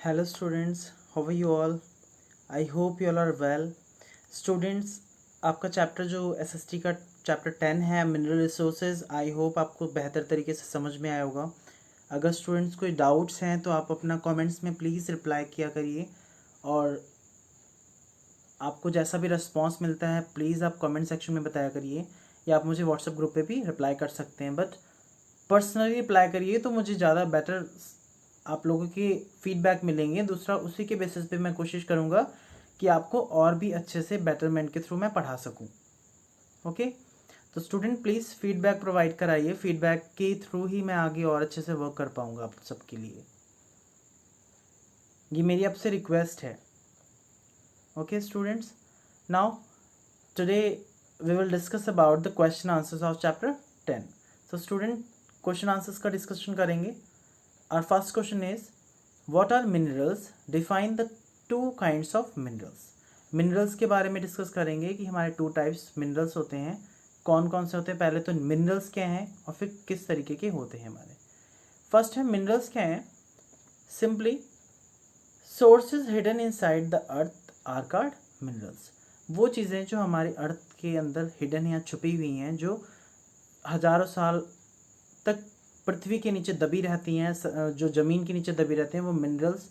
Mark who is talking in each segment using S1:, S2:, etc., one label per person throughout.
S1: Hello students, how are you all? I hope you all are well. Students, आपका chapter जो SST का chapter 10 है mineral resources, I hope आपको बेहतर तरीके से समझ में आया होगा। अगर स्टूडेंट्स कोई डाउट्स हैं तो आप अपना कमेंट्स में प्लीज़ रिप्लाई किया करिए, और आपको जैसा भी रिस्पांस मिलता है प्लीज़ आप कमेंट सेक्शन में बताया करिए, या आप मुझे व्हाट्सएप ग्रुप पे भी रिप्लाई कर सकते हैं, बट पर्सनली रिप्लाई करिए तो मुझे ज़्यादा बेटर आप लोगों के फीडबैक मिलेंगे। दूसरा, उसी के बेसिस पे मैं कोशिश करूँगा कि आपको और भी अच्छे से बेटरमेंट के थ्रू मैं पढ़ा सकूँ। ओके, तो स्टूडेंट प्लीज़ फीडबैक प्रोवाइड कराइए, फीडबैक के थ्रू ही मैं आगे और अच्छे से वर्क कर पाऊँगा आप सबके लिए। ये मेरी आपसे रिक्वेस्ट है। Okay students, now today we will discuss about the question answers of chapter 10. So student, question answers का discussion करेंगे। Our first question is, what are minerals? Define the two kinds of minerals. Minerals के बारे में discuss करेंगे कि हमारे two types minerals होते हैं, कौन कौन से होते हैं। पहले तो मिनरल्स क्या हैं और फिर किस तरीके के होते हैं हमारे। फर्स्ट है मिनरल्स क्या हैं। Simply, sources hidden inside the earth are called minerals. वो चीज़ें जो हमारी अर्थ के अंदर हिडन या छुपी हुई हैं, जो हजारों साल तक पृथ्वी के नीचे दबी रहती हैं, जो ज़मीन के नीचे दबी रहते हैं, वो मिनरल्स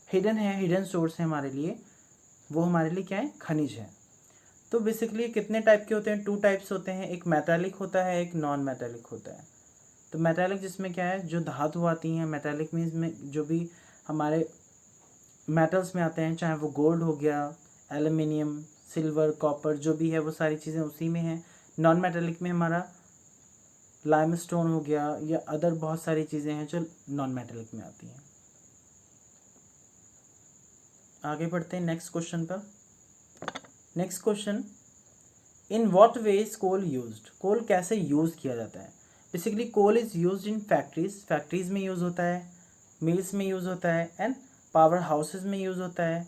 S1: हिडन है, हिडन सोर्स है हमारे लिए। वो हमारे लिए क्या है, खनिज है। तो बेसिकली कितने टाइप के होते हैं, टू टाइप्स होते हैं, एक मेटालिक होता है, एक नॉन मेटालिक होता है। तो मेटालिक जिसमें क्या है, जो धातु आती हैं, मेटालिक मीन्स में जो भी हमारे मेटल्स में आते हैं, चाहे वो गोल्ड हो गया, एल्युमिनियम, सिल्वर, कॉपर, जो भी है वो सारी चीज़ें उसी में हैं। नॉन मेटालिक में हमारा लाइमस्टोन हो गया या अदर बहुत सारी चीज़ें हैं जो नॉन मेटालिक में आती हैं। आगे बढ़ते हैं नेक्स्ट क्वेश्चन पर। Next question, in what way is coal used? Coal कैसे यूज़ किया जाता है। Basically coal is used in factories, factories में यूज़ होता है, मिल्स में यूज़ होता है, एंड पावर हाउसेज में यूज़ होता है।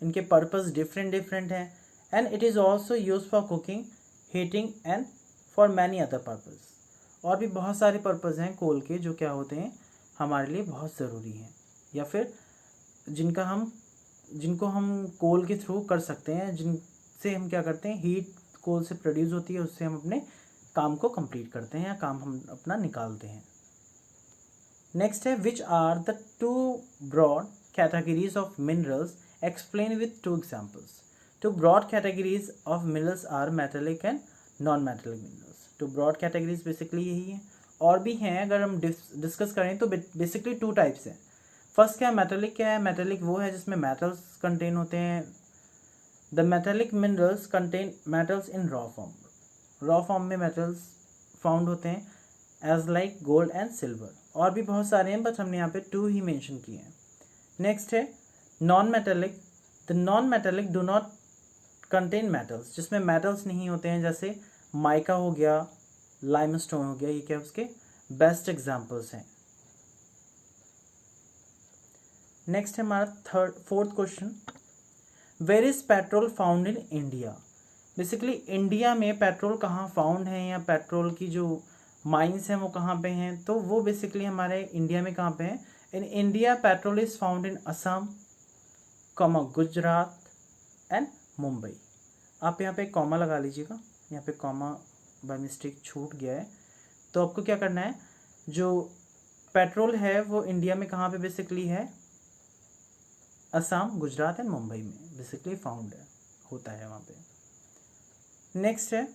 S1: इनके पर्पस डिफरेंट डिफरेंट हैं, and it is also use for cooking, heating and for many other purpose. और भी बहुत सारे पर्पज़ हैं कोल के जो क्या होते हैं, हमारे लिए बहुत ज़रूरी हैं, या फिर जिनको हम कोल के थ्रू कर सकते हैं, जिनसे हम क्या करते हैं, हीट कोल से प्रोड्यूस होती है, उससे हम अपने काम को कंप्लीट करते हैं या काम हम अपना निकालते हैं। नेक्स्ट है, which are the two broad categories of minerals, explain with two examples. Two broad categories of minerals are metallic and non metallic minerals. Two broad categories basically यही है, और भी हैं। अगर हम डिस्कस करें तो बेसिकली टू टाइप्स हैं। फर्स्ट क्या है, मेटालिक क्या है। मेटालिक वो है जिसमें मेटल्स कंटेन होते हैं। The metallic minerals contain metals in raw form. Raw form में मेटल्स फाउंड होते हैं, as like gold and silver. और भी बहुत सारे हैं, बट हमने यहाँ पे टू ही मेंशन किए हैं। नेक्स्ट है non metallic. The non metallic do not contain metals, जिसमें मेटल्स नहीं होते हैं, जैसे माइका हो गया, लाइमस्टोन हो गया, ये क्या उसके बेस्ट एग्जाम्पल्स हैं। नेक्स्ट है हमारा fourth question, where is petrol found in India. Basically India में पेट्रोल कहाँ फाउंड है, या पेट्रोल की जो माइंस हैं वो कहाँ पे हैं। तो वो बेसिकली हमारे इंडिया में कहाँ पे हैं। In India petrol is found in Assam, Gujarat and Mumbai. आप यहाँ पे कॉमा लगा लीजिएगा, यहाँ पे कॉमा बाय मिस्टेक छूट गया है। तो आपको क्या करना है, जो पेट्रोल है वो इंडिया में कहाँ पे बेसिकली है, असम, गुजरात एंड मुंबई में बेसिकली फाउंड है, होता है वहाँ पे। नेक्स्ट है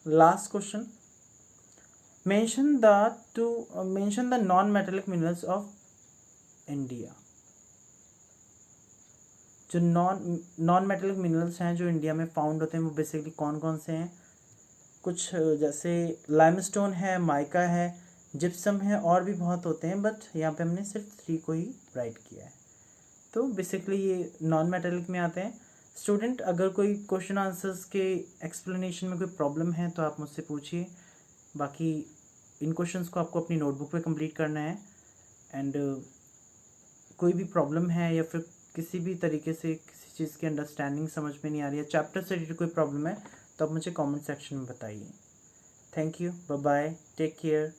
S1: last question, mention the non metallic minerals of India. जो नॉन मेटालिक मिनरल्स हैं जो इंडिया में फाउंड होते हैं वो बेसिकली कौन कौन से हैं। कुछ जैसे लाइमस्टोन है, माइका है, जिप्सम है, और भी बहुत होते हैं, बट यहाँ पे हमने सिर्फ 3 को ही राइट किया है। तो बेसिकली ये नॉन मेटालिक में आते हैं। स्टूडेंट, अगर कोई क्वेश्चन आंसर्स के एक्सप्लेनेशन में कोई प्रॉब्लम है तो आप मुझसे पूछिए। बाकी इन क्वेश्चंस को आपको अपनी नोटबुक पे कंप्लीट करना है, एंड कोई भी प्रॉब्लम है या फिर किसी भी तरीके से किसी चीज़ की अंडरस्टैंडिंग समझ में नहीं आ रही है, चैप्टर से रिलेटेड कोई प्रॉब्लम है, तो आप मुझे कमेंट सेक्शन में बताइए। Thank you, bye bye, take care.